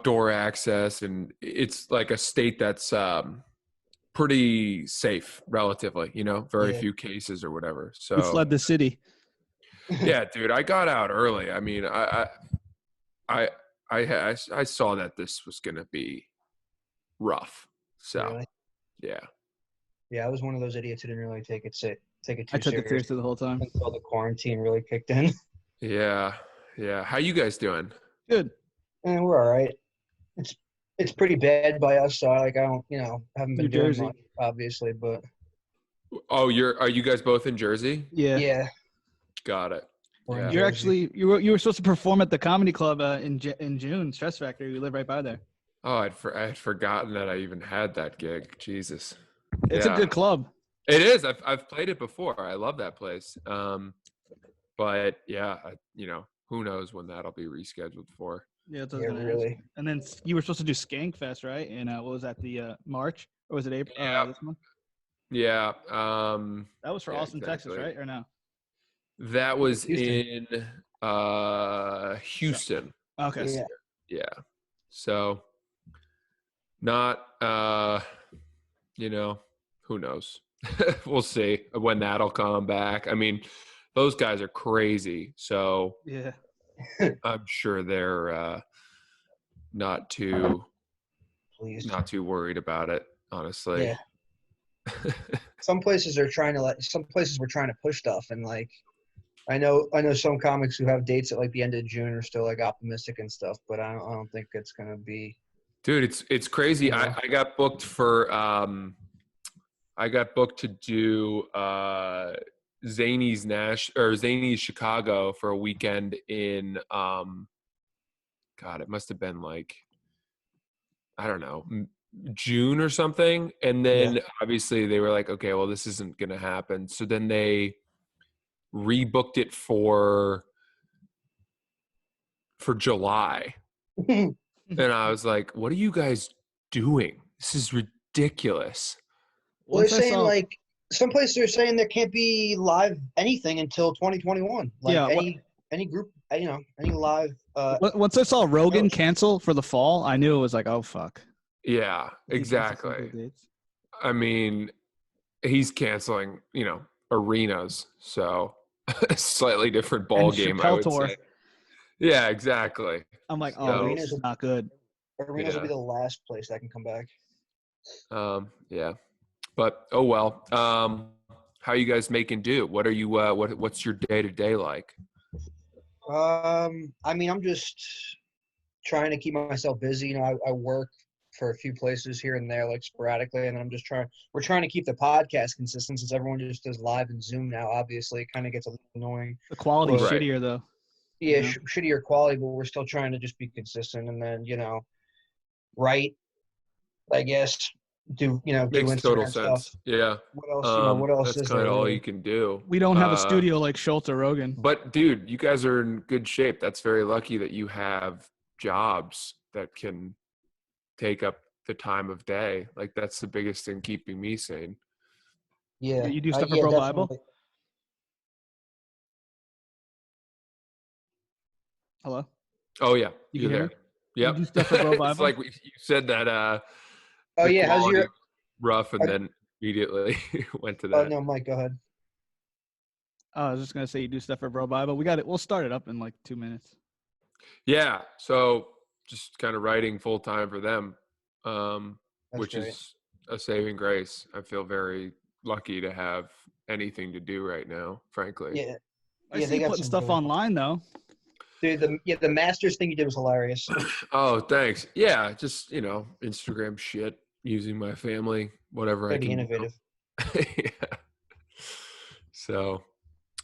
outdoor access, and it's like a state that's pretty safe relatively, very Yeah. few cases or whatever. We So fled the city. yeah, dude, I got out early. I mean, I saw that this was going to be rough. So Really? yeah. Yeah, I was one of those idiots who didn't really take it I too took it seriously the whole time. until the quarantine really kicked in. Yeah. Yeah. How you guys doing? Good. And we're all right. It's pretty bad by us, so I don't, haven't been New doing Jersey. much, obviously, but Oh, are you guys both in Jersey? Yeah. yeah. Got it. We're in Yeah. You're Jersey. actually you were supposed to perform at the comedy club in June, Stress Factory. We live right by there. Oh, I had forgotten that I even had that gig. Jesus. It's a good club. It is. I've played it before. I love that place. But yeah, who knows when that'll be rescheduled for. Yeah, it's Yeah, really. And then you were supposed to do Skankfest, right? And what was that, the March? Or was it April this month? Yeah. That was for Austin, exactly. Texas, right? Or no? That was Houston. in Houston. Okay. Yeah. So not who knows? We'll see when that'll come back. I mean, those guys are crazy. So yeah. I'm sure they're not too worried about it, honestly. Yeah. Some places were trying to push stuff, and like I know some comics who have dates at like the end of June are still like optimistic and stuff, but I don't think it's gonna be. Dude, it's crazy. Yeah. I got booked for to do Zany's Chicago for a weekend in God, it must have been like, I don't know, June or something. And then obviously they were like, okay, well, this isn't gonna happen. So then they rebooked it for July. And I was like, what are you guys doing? This is ridiculous. Well, they're saying like some places are saying there can't be live anything until 2021. Like any group, any live. Once I saw Rogan cancel for the fall, I knew it was like, oh fuck. Yeah, exactly. I mean, he's canceling, arenas, so a slightly different ball game, I would say. Yeah, exactly. I'm like, oh, this is not good. Arenas will be the last place that can come back. Yeah, but oh well. How are you guys making do? What are you? What's your day-to-day like? I mean, I'm just trying to keep myself busy. I work for a few places here and there, like sporadically, and then we're trying to keep the podcast consistent since everyone just does live and Zoom now. Obviously, it kind of gets a little annoying. The quality's shittier though. Yeah, shittier quality, but we're still trying to just be consistent, and then write, I guess, do makes total sense. Stuff. Yeah. What else? What else that's is kind there? of all you can do. We don't have a studio like Schultz or Rogan. But dude, you guys are in good shape. That's very lucky that you have jobs that can take up the time of day. Like that's the biggest thing keeping me sane. Yeah. You do stuff for Bro definitely. Bible? Hello? Oh yeah. You there. Yeah. You do stuff for Bro Bible? It's like you said that oh yeah, how's your rough and then immediately went to that. Oh no, Mike, go ahead. I was just gonna say you do stuff for Bro Bible. We got it. We'll start it up in like 2 minutes. Yeah. So just kind of writing full time for them, which great. is a saving grace. I feel very lucky to have anything to do right now, frankly. Yeah. I see you putting stuff online though. Dude, the Masters thing you did was hilarious. Oh, thanks. Yeah, just Instagram shit, using my family, whatever I can. Innovative. Yeah. So,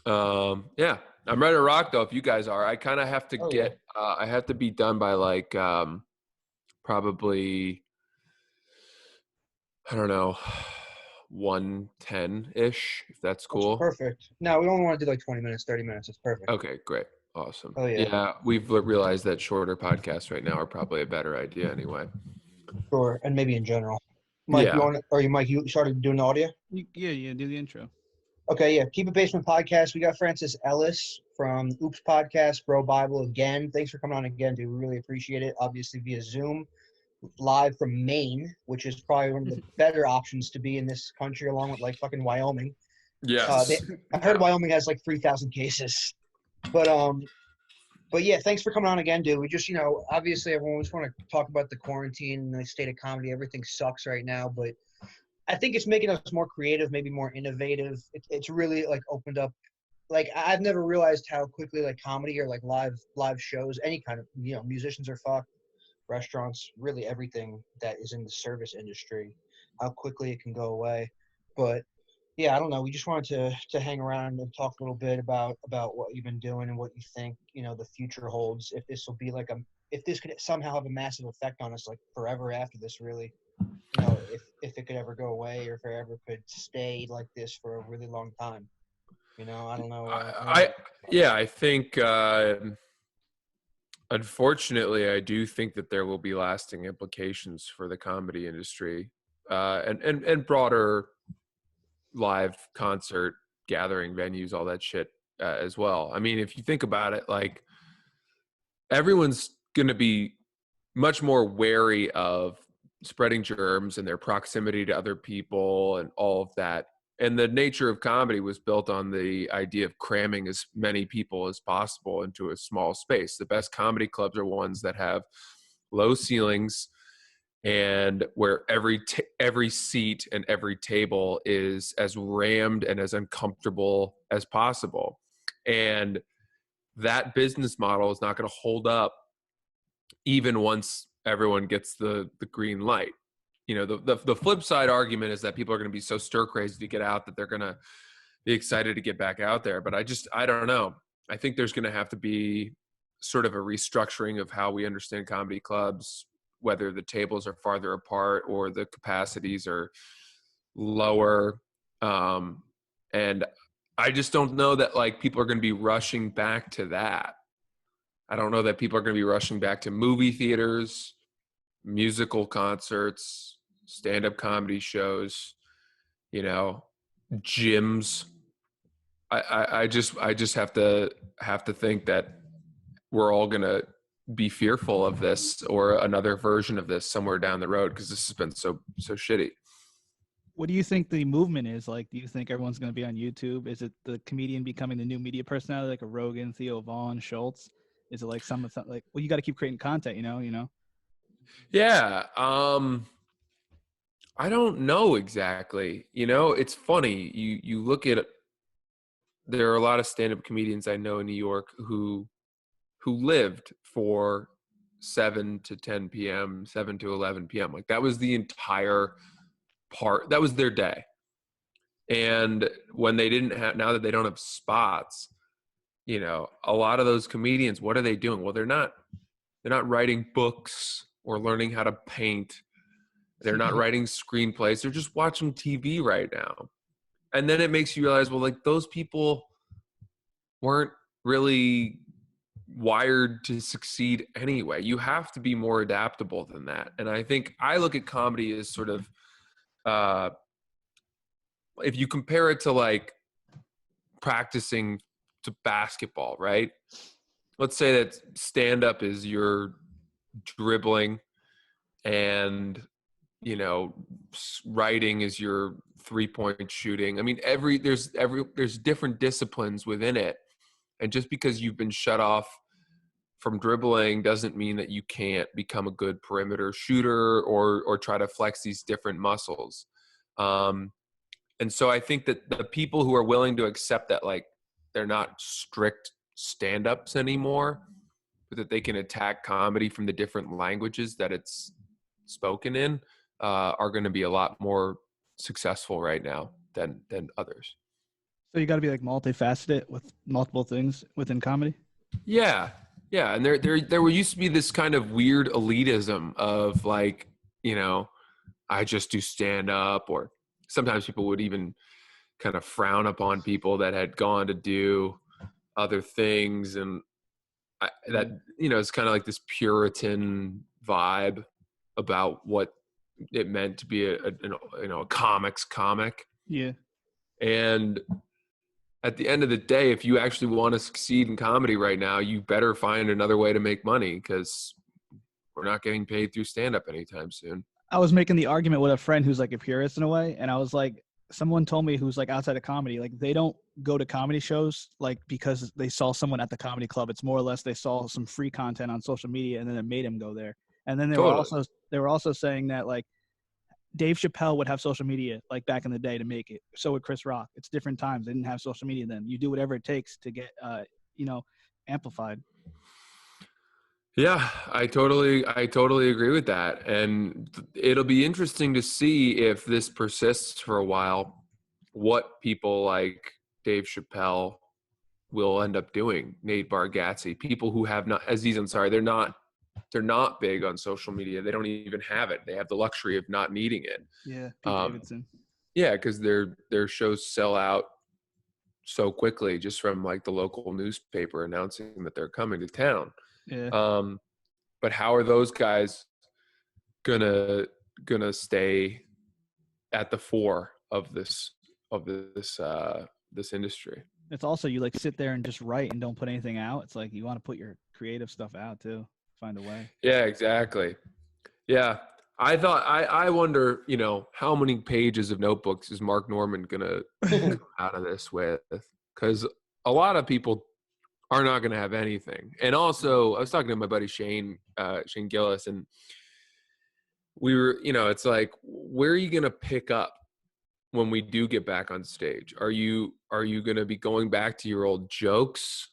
yeah, I'm ready to rock though. If you guys are, I kind of have to I have to be done by like probably, I don't know, 1:10-ish, if that's cool. That's perfect. No, we only want to do like 20 minutes, 30 minutes. It's perfect. Okay, great. Awesome. Oh, yeah. Yeah, we've realized that shorter podcasts right now are probably a better idea anyway. Sure, and maybe in general. Mike, Yeah. Mike, you started doing the audio? Yeah, do the intro. Okay, yeah. Keep It Basement podcast. We got Francis Ellis from Oops Podcast, Bro Bible again. Thanks for coming on again, dude. We really appreciate it. Obviously via Zoom, live from Maine, which is probably one of the better options to be in this country, along with like fucking Wyoming. Yes. I heard Wyoming has like 3,000 cases, but yeah, thanks for coming on again, dude. We just, obviously everyone just want to talk about the quarantine, the state of comedy. Everything sucks right now, but I think it's making us more creative, maybe more innovative. It's really like opened up. Like I've never realized how quickly like comedy or like live shows, any kind of musicians are fucked, restaurants, really everything that is in the service industry, how quickly it can go away. But yeah, I don't know. We just wanted to hang around and talk a little bit about what you've been doing and what you think the future holds. If this will be like if this could somehow have a massive effect on us, like forever after this, really. If it could ever go away or if it ever could stay like this for a really long time. I don't know. I think unfortunately I do think that there will be lasting implications for the comedy industry and broader live concert gathering venues, all that shit as well. I mean, if you think about it, like everyone's going to be much more wary of spreading germs and their proximity to other people and all of that. And the nature of comedy was built on the idea of cramming as many people as possible into a small space. The best comedy clubs are ones that have low ceilings and where every seat and every table is as rammed and as uncomfortable as possible. And that business model is not going to hold up even once everyone gets the green light. The flip side argument is that people are going to be so stir crazy to get out that they're going to be excited to get back out there. But I don't know. I think there's going to have to be sort of a restructuring of how we understand comedy clubs, whether the tables are farther apart or the capacities are lower. And I just don't know that like people are going to be rushing back to that. I don't know that people are going to be rushing back to movie theaters, musical concerts, stand-up comedy shows, gyms. I just have to think that we're all going to be fearful of this or another version of this somewhere down the road because this has been so shitty. What do you think the movement is like? Do you think everyone's going to be on YouTube? Is it the comedian becoming the new media personality, like a Rogan, Theo Vaughn, Schultz? Is it like some like, well, you got to keep creating content, Yeah. I don't know exactly. It's funny. You look at, there are a lot of stand-up comedians I know in New York who lived for 7 to 10 p.m., 7 to 11 p.m. Like that was the entire part. That was their day. And when they didn't have, now that they don't have spots, a lot of those comedians, what are they doing? Well, they're not writing books or learning how to paint. They're not writing screenplays. They're just watching TV right now. And then it makes you realize, well, like those people weren't really wired to succeed anyway. You have to be more adaptable than that. And I think I look at comedy as sort of, if you compare it to like practicing to basketball, right? Let's say that stand-up is your dribbling and writing is your 3-point shooting. I mean, there's different disciplines within it. And just because you've been shut off from dribbling doesn't mean that you can't become a good perimeter shooter or try to flex these different muscles. And so I think that the people who are willing to accept that, like, they're not strict stand-ups anymore, but that they can attack comedy from the different languages that it's spoken in, are going to be a lot more successful right now than others. So you got to be like multifaceted with multiple things within comedy. Yeah. And there used to be this kind of weird elitism of like, I just do stand up, or sometimes people would even kind of frown upon people that had gone to do other things. And it's kind of like this Puritan vibe about what it meant to be a comics comic. Yeah. And at the end of the day, if you actually want to succeed in comedy right now, you better find another way to make money, because we're not getting paid through stand-up anytime soon. I was making the argument with a friend who's like a purist in a way, and I was like, someone told me who's like outside of comedy, like they don't go to comedy shows like because they saw someone at the comedy club. It's more or less they saw some free content on social media and then it made them go there. And then they were also saying that like Dave Chappelle would have social media like back in the day to make it. So would Chris Rock. It's different times. They didn't have social media then. You do whatever it takes to get amplified. Yeah, I totally agree with that. And it'll be interesting to see if this persists for a while, what people like Dave Chappelle will end up doing. Nate Bargatze, people who have not, Aziz Ansari, they're not big on social media. They don't even have it. They have the luxury of not needing it. Yeah, Pete Davidson. Yeah, because their shows sell out so quickly just from like the local newspaper announcing that they're coming to town. Yeah. But how are those guys gonna stay at the fore of this industry? It's also you like sit there and just write and don't put anything out. It's like you want to put your creative stuff out too. Find a way. Yeah, exactly. Yeah. I wonder, how many pages of notebooks is Mark Norman gonna come out of this with? Because a lot of people are not going to have anything. And also, I was talking to my buddy Shane Gillis, and we were, it's like, where are you going to pick up when we do get back on stage? Are you going to be going back to your old jokes?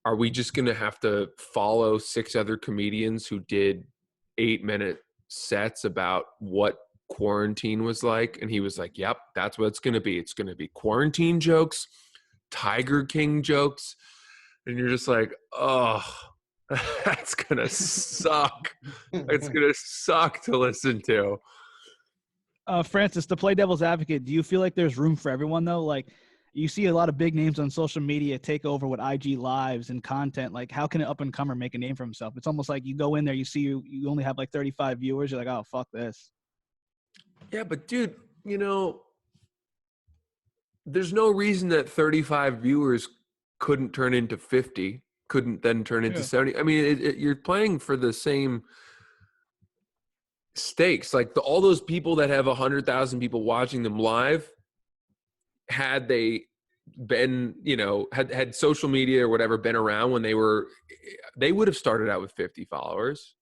Are we just going to have to follow 6 other comedians who did 8-minute sets about what quarantine was like? And he was like, yep, that's what it's going to be. It's going to be quarantine jokes, Tiger King jokes. And you're just like, oh, that's going to suck. It's going to suck to listen to. Francis, to play devil's advocate, do you feel like there's room for everyone, though? Like, you see a lot of big names on social media take over with IG lives and content. Like, how can an up-and-comer make a name for himself? It's almost like you go in there, you see you only have like 35 viewers. You're like, oh, fuck this. Yeah, but dude, there's no reason that 35 viewers couldn't turn into 50, couldn't then turn into 70. I mean, you're playing for the same stakes. Like all those people that have 100,000 people watching them live, had they been, had social media or whatever been around when they would have started out with 50 followers.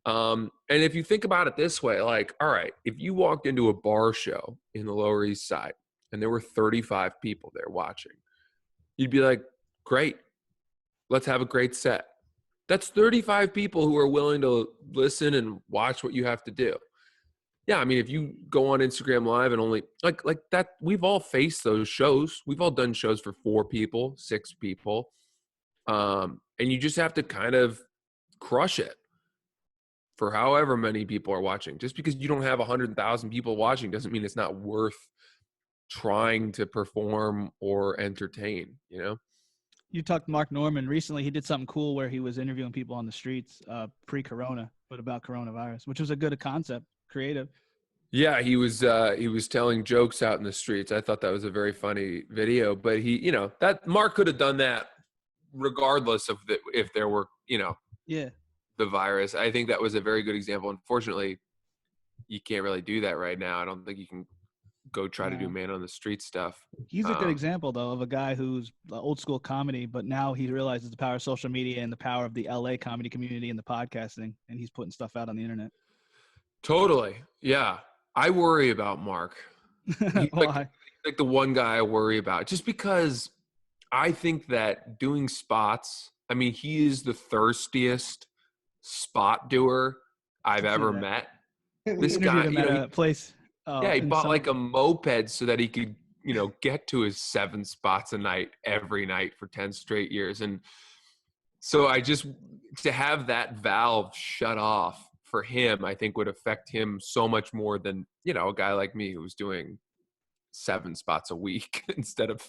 And if you think about it this way, like, all right, if you walked into a bar show in the Lower East Side and there were 35 people there watching, you'd be like, great, let's have a great set. That's 35 people who are willing to listen and watch what you have to do. Yeah, I mean, if you go on Instagram Live and only like that, we've all faced those shows. We've all done shows for 4 people, 6 people. And you just have to kind of crush it for however many people are watching. Just because you don't have 100,000 people watching doesn't mean it's not worth trying to perform or entertain, You talked to Mark Norman recently. He did something cool where he was interviewing people on the streets pre-corona, but about coronavirus, which was a good concept, creative. Yeah, he was telling jokes out in the streets. I thought that was a very funny video, but he, that Mark could have done that regardless of if there were, the virus. I think that was a very good example. Unfortunately, you can't really do that right now. I don't think you can go try to do man on the street stuff. He's a good example, though, of a guy who's old school comedy, but now he realizes the power of social media and the power of the LA comedy community and the podcasting, and he's putting stuff out on the internet. Totally. Yeah. I worry about Mark. He's like the one guy I worry about, just because I think that doing spots, I mean, he is the thirstiest spot doer I've ever met. This guy, at a place. He bought like a moped so that he could, get to his 7 spots a night every night for 10 straight years. And so to have that valve shut off for him, I think would affect him so much more than, a guy like me who's doing 7 spots a week instead of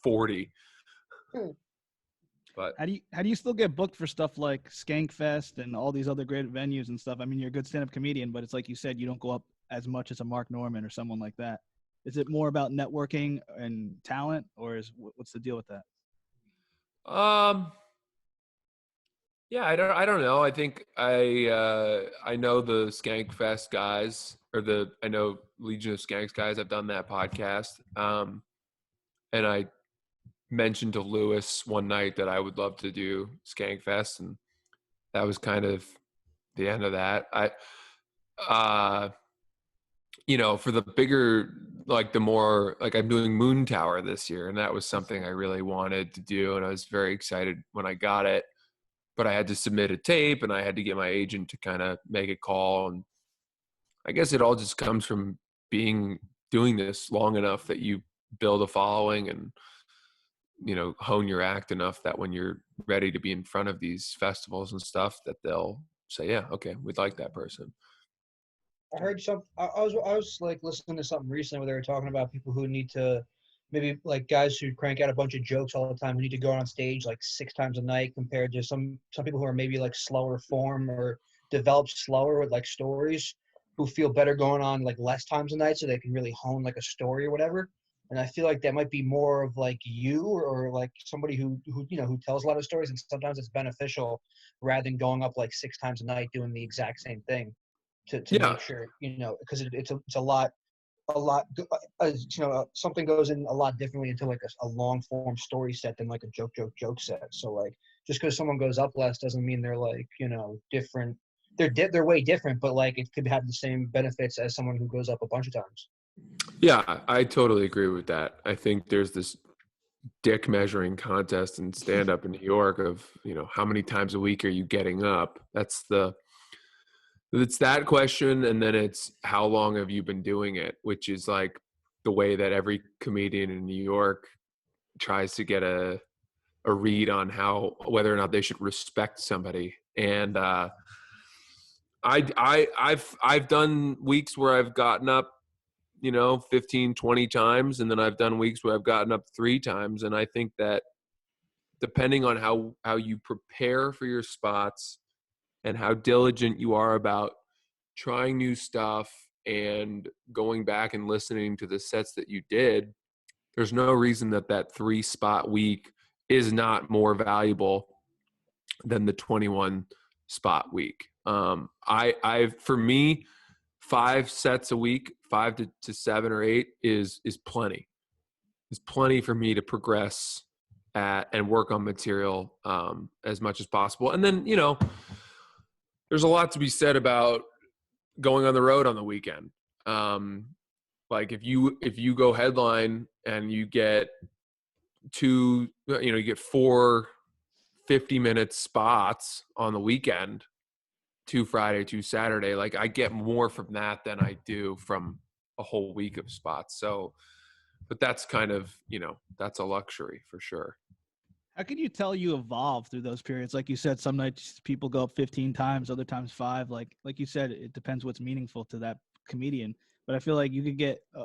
40. But how do you still get booked for stuff like Skankfest and all these other great venues and stuff? I mean, you're a good stand-up comedian, but it's like you said, you don't go up as much as a Mark Norman or someone like that. Is it more about networking and talent, or what's the deal with that? Yeah, I don't know. I think I know the Skankfest guys, or I know Legion of Skanks guys. I've done that podcast. And I mentioned to Lewis one night that I would love to do Skankfest, and that was kind of the end of that. For the bigger, like the more, like I'm doing Moon Tower this year, and that was something I really wanted to do, and I was very excited when I got it. But I had to submit a tape, and I had to get my agent to kind of make a call, and I guess it all just comes from doing this long enough that you build a following and hone your act enough that when you're ready to be in front of these festivals and stuff, that they'll say, yeah, okay, we'd like that person. I heard I was like listening to something recently where they were talking about people who need to, maybe like guys who crank out a bunch of jokes all the time who need to go on stage like 6 times a night, compared to some people who are maybe like slower form or develop slower with like stories, who feel better going on like less times a night so they can really hone like a story or whatever. And I feel like that might be more of like you, or like somebody who tells a lot of stories, and sometimes it's beneficial rather than going up like 6 times a night doing the exact same thing to Yeah. make sure, because it's a lot, something goes in a lot differently into like a long form story set than like a joke set. So like, just because someone goes up less doesn't mean they're like, different. They're way different, but like it could have the same benefits as someone who goes up a bunch of times. Yeah, I totally agree with that. I think there's this dick measuring contest in stand up in New York of, how many times a week are you getting up? It's that question, and then it's how long have you been doing it, which is like the way that every comedian in New York tries to get a read on whether or not they should respect somebody. And I've done weeks where I've gotten up 15, 20 times, and then I've done weeks where I've gotten up 3 times. And I think that depending on how you prepare for your spots and how diligent you are about trying new stuff and going back and listening to the sets that you did, there's no reason that 3 spot week is not more valuable than the 21 spot week. For me, 5 sets a week, 5 to 7 or 8 is plenty. It's plenty for me to progress at and work on material as much as possible. And then, there's a lot to be said about going on the road on the weekend. Like if you go headline and you get you get 4 50-minute spots on the weekend, 2 Friday, 2 Saturday, like I get more from that than I do from a whole week of spots. So, but that's kind of, that's a luxury for sure. How can you tell you evolve through those periods? Like you said, some nights people go up 15 times, other times 5. Like you said, it depends what's meaningful to that comedian. But I feel like you could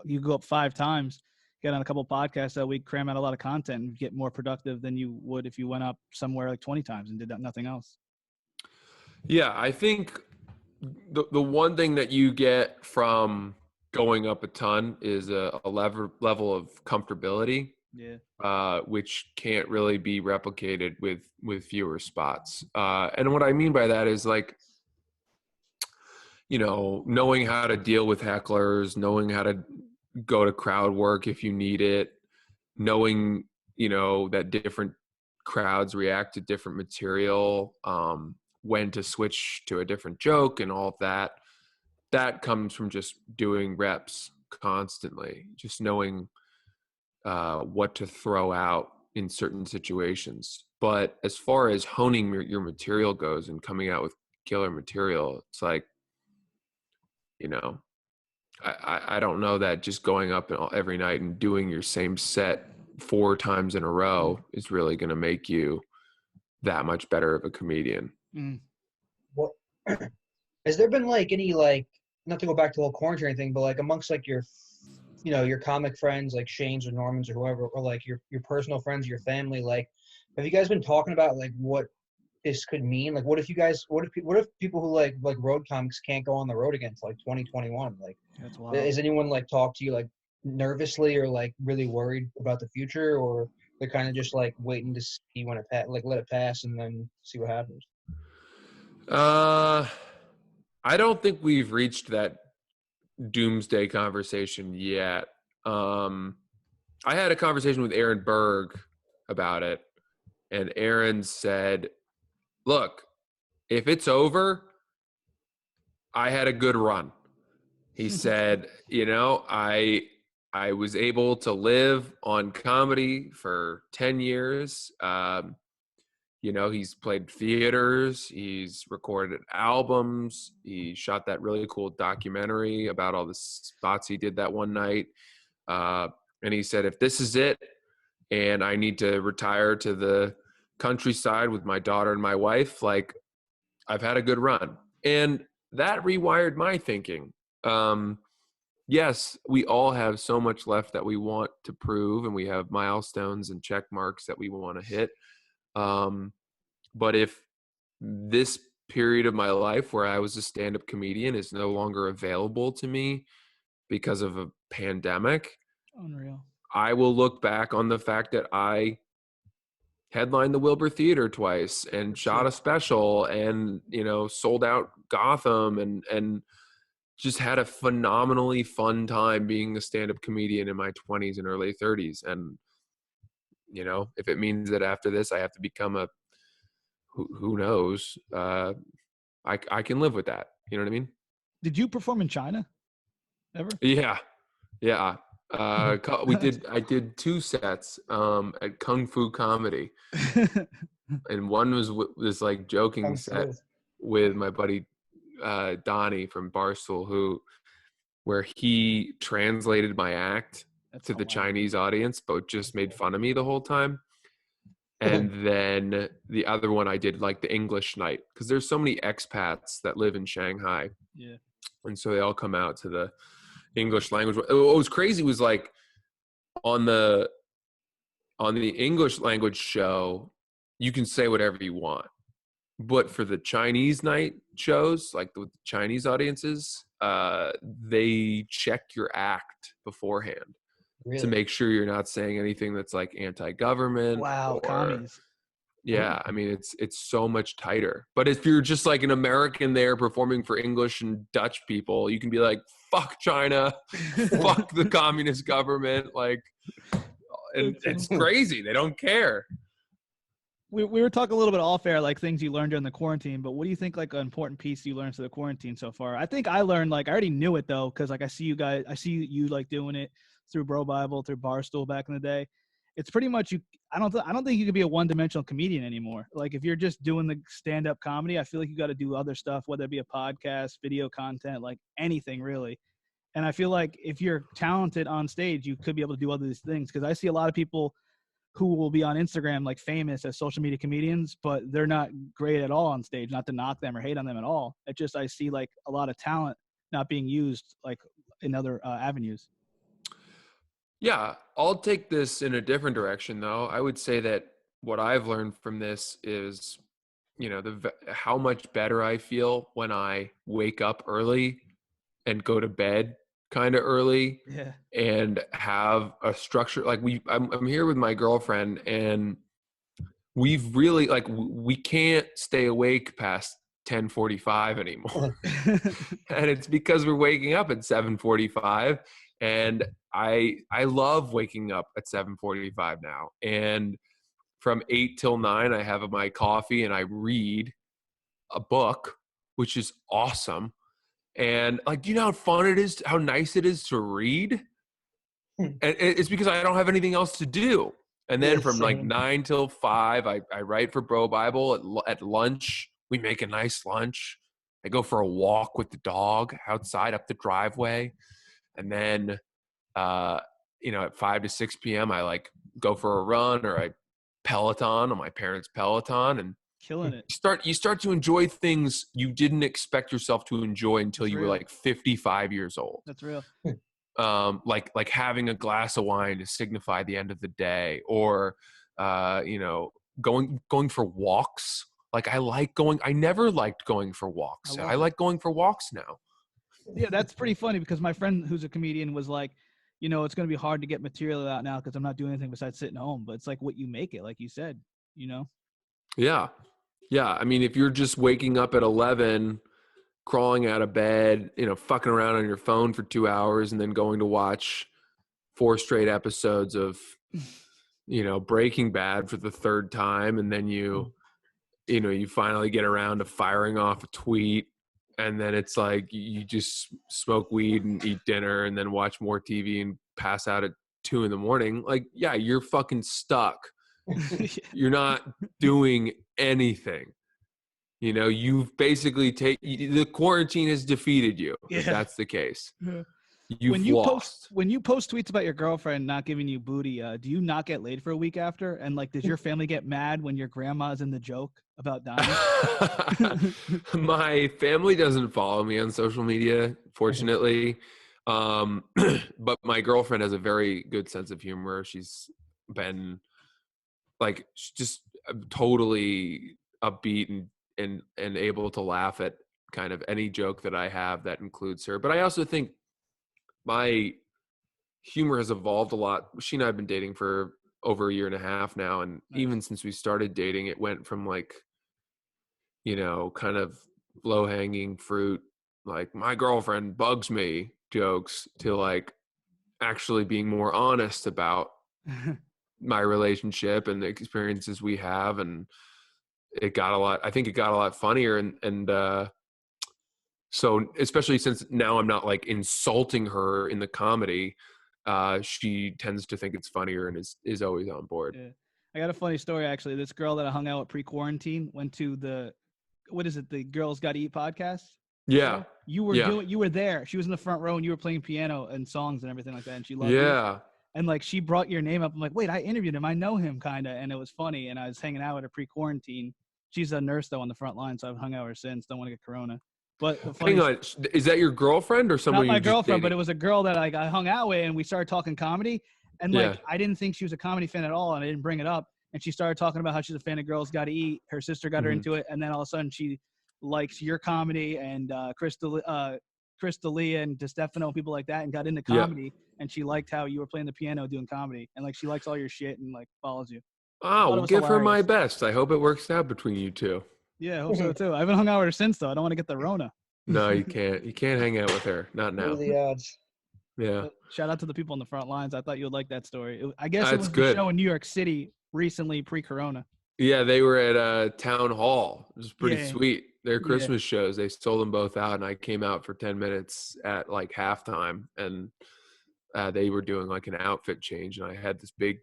you go up 5 times, get on a couple podcasts that week, cram out a lot of content, and get more productive than you would if you went up somewhere like 20 times and did nothing else. Yeah, I think the one thing that you get from going up a ton is a level of comfortability. Yeah. Which can't really be replicated with fewer spots. And what I mean by that is like, knowing how to deal with hecklers, knowing how to go to crowd work if you need it, knowing, that different crowds react to different material, when to switch to a different joke and all of that. That comes from just doing reps constantly, just knowing what to throw out in certain situations. But as far as honing your material goes and coming out with killer material, it's like, I don't know that just going up every night and doing your same set 4 times in a row is really going to make you that much better of a comedian. Mm. Well, has there been like any, like, not to go back to the whole quarantine or anything, but like amongst like your comic friends, like Shane's or Norman's or whoever, or like your personal friends, your family, like, have you guys been talking about like what this could mean? Like, what if people who like road comics can't go on the road again until like 2021? Like, That's wild. has anyone like talked to you like nervously or like really worried about the future, or they're kind of just like waiting to see when it like let it pass and then see what happens? I don't think we've reached that doomsday conversation yet. I had a conversation with Aaron Berg about it, and Aaron said, look, if it's over, I had a good run. He said, I was able to live on comedy for 10 years. He's played theaters, he's recorded albums, he shot that really cool documentary about all the spots he did that one night. And he said, if this is it, and I need to retire to the countryside with my daughter and my wife, like, I've had a good run. And that rewired my thinking. Yes, we all have so much left that we want to prove, and we have milestones and check marks that we want to hit. But if this period of my life where I was a stand-up comedian is no longer available to me because of a pandemic, unreal, I will look back on the fact that I headlined the Wilbur Theater twice and shot a special and, sold out Gotham and just had a phenomenally fun time being a stand-up comedian in my 20s and early 30s. And, if it means that after this I have to become a, who knows, I can live with that. You know what I mean? Did you perform in China ever? Yeah. I did 2 sets at Kung Fu Comedy. And one was this like joking set with my buddy Donnie from Barstool, where he translated my act to the Chinese audience, but just made fun of me the whole time. And then the other one I did like the English night, because there's so many expats that live in Shanghai. Yeah. And so they all come out to the English language. What was crazy was like on the English language show, you can say whatever you want. But for the Chinese night shows, like with Chinese audiences, they check your act beforehand to make sure you're not saying anything that's like anti-government. Wow, commies. Yeah, I mean, it's so much tighter. But if you're just like an American there performing for English and Dutch people, you can be like, fuck China, fuck the communist government. Like, and it's crazy. They don't care. We were talking a little bit off air, like things you learned during the quarantine, but what do you think like an important piece you learned through the quarantine so far? I think I learned, like, I already knew it though, because like I see you like doing it through Bro Bible, through Barstool back in the day. It's pretty much I don't think you can be a one-dimensional comedian anymore. Like if you're just doing the stand-up comedy, I feel like you got to do other stuff, whether it be a podcast, video content, like anything really. And I feel like if you're talented on stage, you could be able to do other these things. Because I see a lot of people who will be on Instagram like famous as social media comedians, but they're not great at all on stage. Not to knock them or hate on them at all. It just, I see like a lot of talent not being used like in other avenues. Yeah, I'll take this in a different direction though. I would say that what I've learned from this is, how much better I feel when I wake up early and go to bed kind of early. Yeah. And have a structure. Like I'm here with my girlfriend, and we've really we can't stay awake past 10:45 anymore. And it's because we're waking up at 7:45, and I love waking up at 7:45 now. And from 8 till 9 I have my coffee and I read a book, which is awesome. And like, how fun it is, how nice it is to read. And it's because I don't have anything else to do. And then from like 9 till 5, I write for Bro Bible. At lunch, we make a nice lunch. I go for a walk with the dog outside up the driveway. And then, at 5 to 6 p.m., I like go for a run, or I Peloton on my parents' Peloton, and killing it. You start to enjoy things you didn't expect yourself to enjoy until That's you real. were like 55 years old. That's real. Like having a glass of wine to signify the end of the day, or going for walks. Like I never liked going for walks. I like going for walks now. Yeah, that's pretty funny because my friend who's a comedian was like, you know, it's going to be hard to get material out now because I'm not doing anything besides sitting home. But it's like what you make it, like you said, you know? Yeah. Yeah. I mean, if you're just waking up at 11, crawling out of bed, you know, fucking around on your phone for 2 hours and then going to watch 4 straight episodes of, you know, Breaking Bad for the 3rd time. And then you know, you finally get around to firing off a tweet. And then it's like you just smoke weed and eat dinner and then watch more TV and pass out at 2 a.m. Like, yeah, you're fucking stuck. You're not doing anything. You know, you've basically the quarantine has defeated you. Yeah. If that's the case, Yeah. you've lost. When you post tweets about your girlfriend not giving you booty, do you not get laid for a week after? And like, does your family get mad when your grandma's in the joke about dying? My family doesn't follow me on social media, fortunately. But my girlfriend has a very good sense of humor. She's been like just totally upbeat and able to laugh at kind of any joke that I have that includes her. But I also think my humor has evolved a lot. She and I have been dating for over a year and a half now. And even since we started dating, it went from like, you know, kind of low hanging fruit, like my girlfriend bugs me jokes to like actually being more honest about my relationship and the experiences we have. And I think it got a lot funnier. And so especially since now I'm not like insulting her in the comedy, she tends to think it's funnier and is always on board. Yeah. I got a funny story, actually. This girl that I hung out with pre-quarantine went to the Girls Gotta Eat podcast? Yeah. You were there. She was in the front row and you were playing piano and songs and everything like that. And she loved you. And like, she brought your name up. I'm like, wait, I interviewed him. I know him kind of. And it was funny. And I was hanging out with her pre-quarantine. She's a nurse though on the front line. So I've hung out with her since. Don't want to get corona. But hang on, is that your girlfriend or somebody? Not my girlfriend, but it was a girl that I hung out with, and we started talking comedy. And like, I didn't think she was a comedy fan at all, and I didn't bring it up. And she started talking about how she's a fan of Girls Gotta Eat. Her sister got her into it, and then all of a sudden she likes your comedy and Chris D'Elia and DeStefano, people like that, and got into comedy. And she liked how you were playing the piano doing comedy, and like she likes all your shit and like follows you. Oh, well, give her my best. I hope it works out between you two. Yeah, I hope so too. I haven't hung out with her since though. I don't want to get the Rona. No, you can't. You can't hang out with her. Not now. What are the odds? Yeah. But shout out to the people on the front lines. I thought you would like that story. I guess it was good. The show in New York City recently, pre-corona. Yeah, they were at Town Hall. It was pretty sweet. Their Christmas shows, they sold them both out, and I came out for 10 minutes at like halftime, and they were doing like an outfit change, and I had this big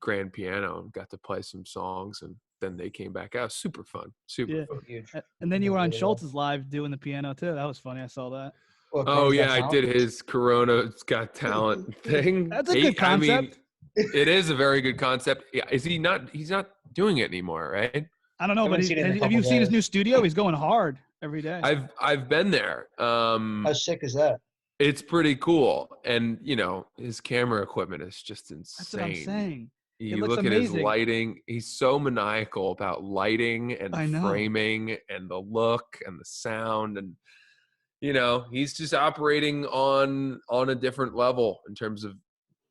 grand piano and got to play some songs, and then they came back out. Super fun. Super fun. Huge. And then you were on Schultz's live doing the piano too. That was funny. I saw that. Oh yeah, I did his Corona's Got Talent thing. That's a good concept. I mean, it is a very good concept. Yeah, is he not? He's not doing it anymore, right? I don't know, but have you seen his new studio? He's going hard every day. I've been there. How sick is that? It's pretty cool, and you know his camera equipment is just insane. That's what I'm saying. You look at his lighting. He's so maniacal about lighting and framing and the look and the sound, and you know he's just operating on a different level in terms of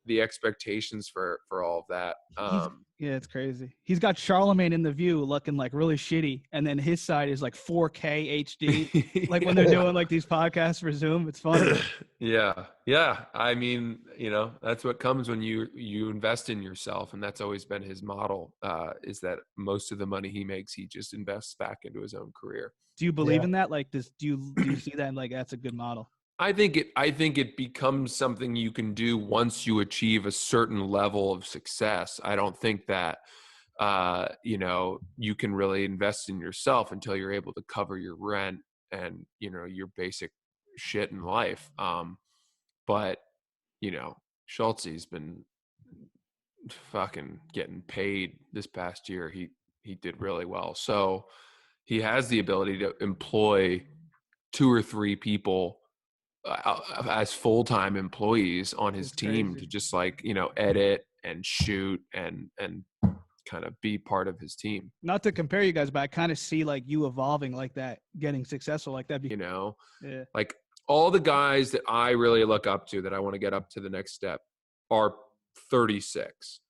the expectations for all of that. Yeah, it's crazy. He's got Charlemagne in The View looking like really shitty, and then his side is like 4K HD, like when they're doing like these podcasts for Zoom. It's funny. Yeah. I mean, you know, that's what comes when you invest in yourself, and that's always been his model. Is that most of the money he makes, he just invests back into his own career. Do you believe in that? Like, do you see that? Like, that's a good model. I think it becomes something you can do once you achieve a certain level of success. I don't think that, you know, you can really invest in yourself until you're able to cover your rent and, you know, your basic shit in life. But, you know, Schultze's been fucking getting paid this past year. He did really well. So he has the ability to employ 2 or 3 people as full-time employees on his team to just like, you know, edit and shoot and kind of be part of his team. Not to compare you guys, but I kind of see like you evolving like that, getting successful like that. You know, yeah. like all the guys that I really look up to that I want to get up to the next step are 36.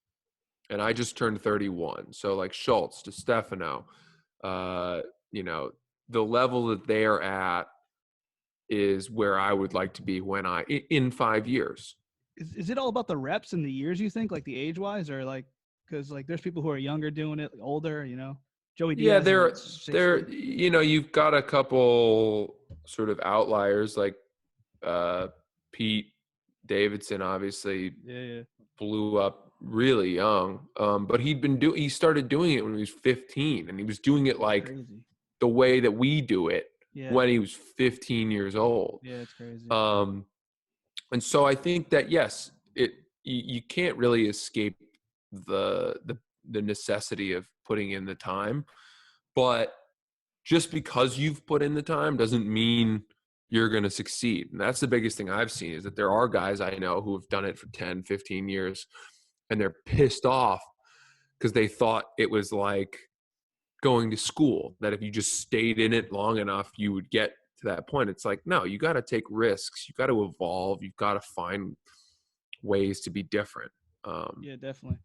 And I just turned 31. So like Schultz, DeStefano, you know, the level that they're at is where I would like to be in 5 years. Is it all about the reps and the years, you think, like the age wise, or like, because like there's people who are younger doing it, older, you know? Joey Yeah, Diaz. Yeah, they're you know, you've got a couple sort of outliers like Pete Davidson obviously yeah. blew up really young. But he started doing it when he was 15, and he was doing it like Crazy. the way that we do it Yeah. when he was 15 years old. Yeah, it's crazy. And so I think that yes, you can't really escape the necessity of putting in the time, but just because you've put in the time doesn't mean you're going to succeed. And that's the biggest thing I've seen, is that there are guys I know who have done it for 10, 15 years, and they're pissed off because they thought it was like going to school, that if you just stayed in it long enough, you would get to that point. It's like, no, you got to take risks. You got to evolve. You've got to find ways to be different. Yeah, definitely.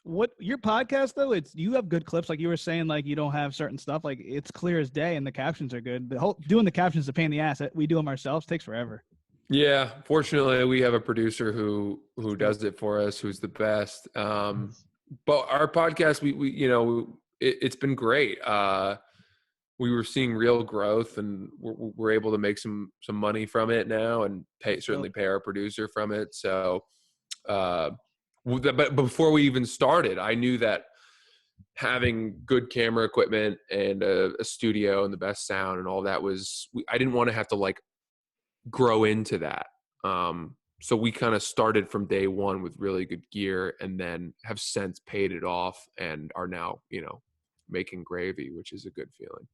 What your podcast though? You have good clips, like you were saying. Like you don't have certain stuff. Like it's clear as day, and the captions are good. But doing the captions is a pain in the ass. We do them ourselves. Takes forever. Yeah, fortunately, we have a producer who does it for us, who's the best. But our podcast, we you know, it's been great. We were seeing real growth, and we're able to make some money from it now, and certainly pay our producer from it. So, but before we even started, I knew that having good camera equipment and a studio and the best sound and all that I didn't want to have to like grow into that. So we kind of started from day one with really good gear, and then have since paid it off and are now, you know, making gravy, which is a good feeling.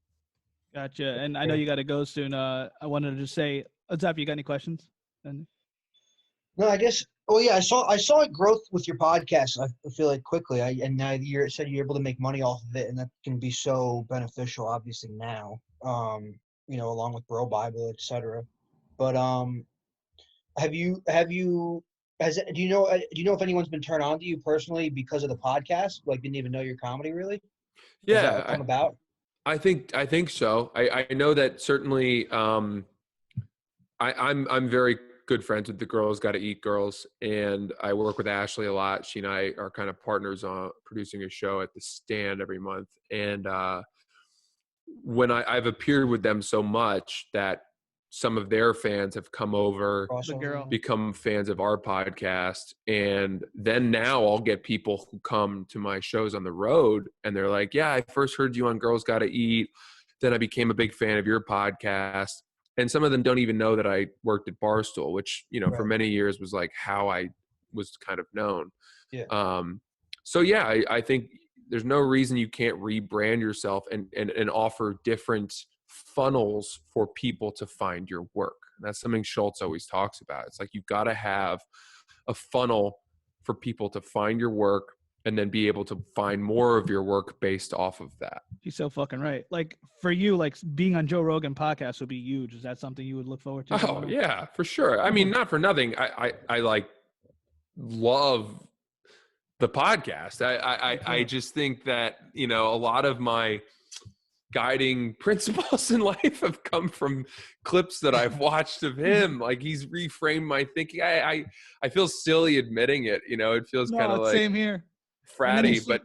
Gotcha. And I know you got to go soon. I wanted to just say, Zap, you got any questions? No, I guess. Oh yeah, I saw a growth with your podcast. I feel like quickly. And now you said you're able to make money off of it, and that can be so beneficial, obviously now. You know, along with Bro Bible, etc. But do you know if anyone's been turned on to you personally because of the podcast? Like, didn't even know your comedy really? Yeah, Has that come about? I think so. I know that certainly. I'm very good friends with the Girls Gotta Eat girls, and I work with Ashley a lot. She and I are kind of partners on producing a show at the Stand every month. And when I've appeared with them so much that some of their fans have come over, become fans of our podcast. And then now I'll get people who come to my shows on the road, and they're like, yeah, I first heard you on Girls Gotta Eat. Then I became a big fan of your podcast. And some of them don't even know that I worked at Barstool, which, you know, for many years was like how I was kind of known. Yeah. So yeah, I think there's no reason you can't rebrand yourself and offer different funnels for people to find your work. And that's something Schultz always talks about. It's like, you've got to have a funnel for people to find your work, and then be able to find more of your work based off of that. He's so fucking right. Like for you, like being on Joe Rogan podcast would be huge. Is that something you would look forward to? Oh yeah, for sure. I mean, not for nothing. I like love the podcast. I just think that, you know, a lot of my guiding principles in life have come from clips that I've watched of him. Like, he's reframed my thinking. I feel silly admitting it. You know, it feels kind of like same here. Fratty, but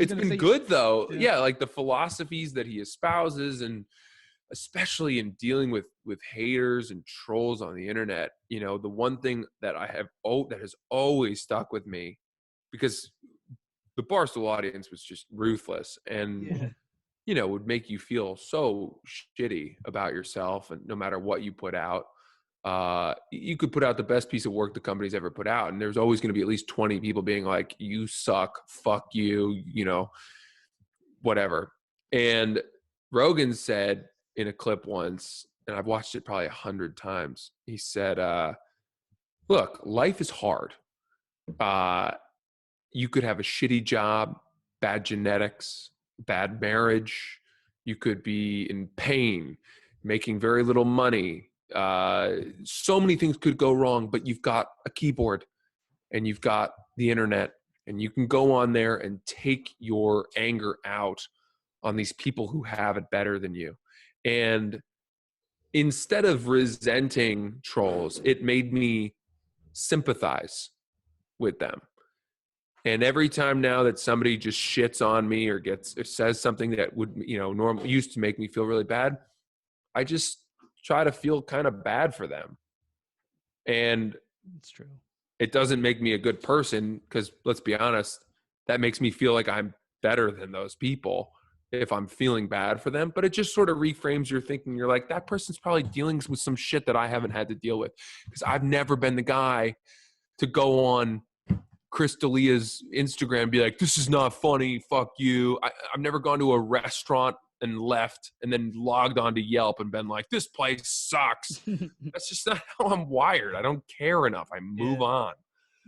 it's been good though. Yeah, like the philosophies that he espouses, and especially in dealing with haters and trolls on the internet. You know, the one thing that that has always stuck with me, because the Barstool audience was just ruthless, and you know, would make you feel so shitty about yourself, and no matter what you put out. You could put out the best piece of work the company's ever put out, and there's always going to be at least 20 people being like, you suck, fuck you, you know, whatever. And Rogan said in a clip once, and I've watched it probably 100 times, he said, look, life is hard. You could have a shitty job, bad genetics, bad marriage. You could be in pain. making very little money. So many things could go wrong, but you've got a keyboard and you've got the internet, and you can go on there and take your anger out on these people who have it better than you. And instead of resenting trolls, it made me sympathize with them. And every time now that somebody just shits on me or says something that would, normally used to make me feel really bad, I just try to feel kind of bad for them. And It's true. it doesn't make me a good person, because let's be honest, that makes me feel like I'm better than those people if I'm feeling bad for them. But it just sort of reframes your thinking. You're like, that person's probably dealing with some shit that I haven't had to deal with, because I've never been the guy to go on Chris D'Elia's Instagram and be like, this is not funny, fuck you. I've never gone to a restaurant and left and then logged on to Yelp and been like, this place sucks. That's just not how I'm wired. I don't care enough. I move on.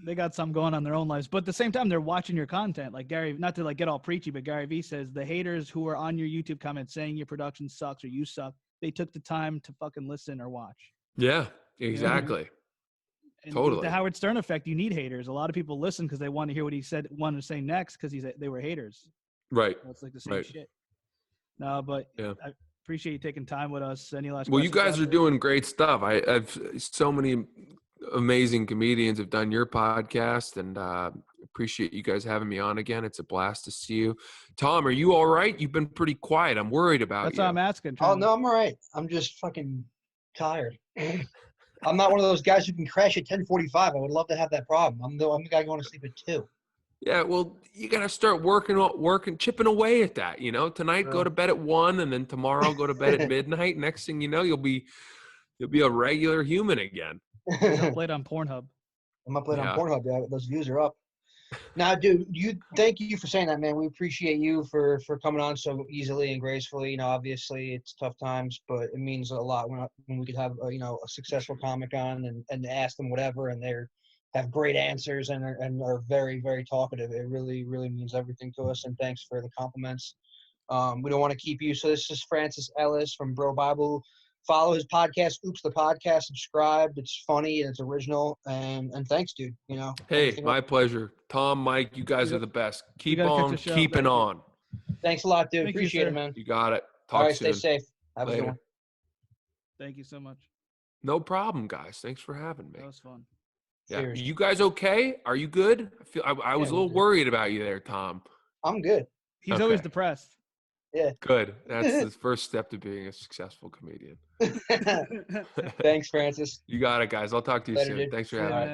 They got some going on in their own lives, but at the same time, they're watching your content. Like Gary, not to like get all preachy, but Gary Vee says the haters who are on your YouTube comments saying your production sucks or you suck, they took the time to fucking listen or watch. Yeah, exactly. And totally. The Howard Stern effect, you need haters. A lot of people listen because they want to hear what he wanted to say next, because they were haters. Right. So it's like the same shit. No, but yeah. I appreciate you taking time with us. Any last Well, you questions guys are doing great stuff. I've so many amazing comedians have done your podcast, and appreciate you guys having me on again. It's a blast to see you. Tom, are you all right? You've been pretty quiet. I'm worried about That's you. what I'm asking. Oh, no, I'm all right. I'm just fucking tired. I'm not one of those guys who can crash at 10:45. I would love to have that problem. I'm the guy going to sleep at 2. Yeah, well, you got to start working, chipping away at that. Tonight go to bed at 1, and then tomorrow go to bed at midnight. Next thing you know, you'll be a regular human again. You're up late on Pornhub. I'm up late on Pornhub. Yeah, those views are up. Now, dude, thank you for saying that, man. We appreciate you for coming on so easily and gracefully. Obviously it's tough times, but it means a lot when we could have a successful comic on and ask them whatever, and they have great answers and are very, very talkative. It really, really means everything to us. And thanks for the compliments. We don't want to keep you. So this is Francis Ellis from Bro Bible. Follow his podcast, Oops the Podcast. Subscribe. It's funny and it's original. And thanks, dude. Hey, my pleasure. Tom, Mike, you guys are the best. Keep on keeping on. Thanks a lot, dude. Thank Appreciate you, it, man. You got it. All right, soon. stay safe. Have Later. a good one. Thank you so much. No problem, guys. Thanks for having me. That was fun. Yeah. Cheers. You guys okay? Are you good? I was a little worried about you there, Tom. I'm good. He's always depressed. Yeah. Good. That's the first step to being a successful comedian. Thanks, Francis. You got it, guys. I'll talk to you Later, soon. dude. Thanks for Yeah, having me. man.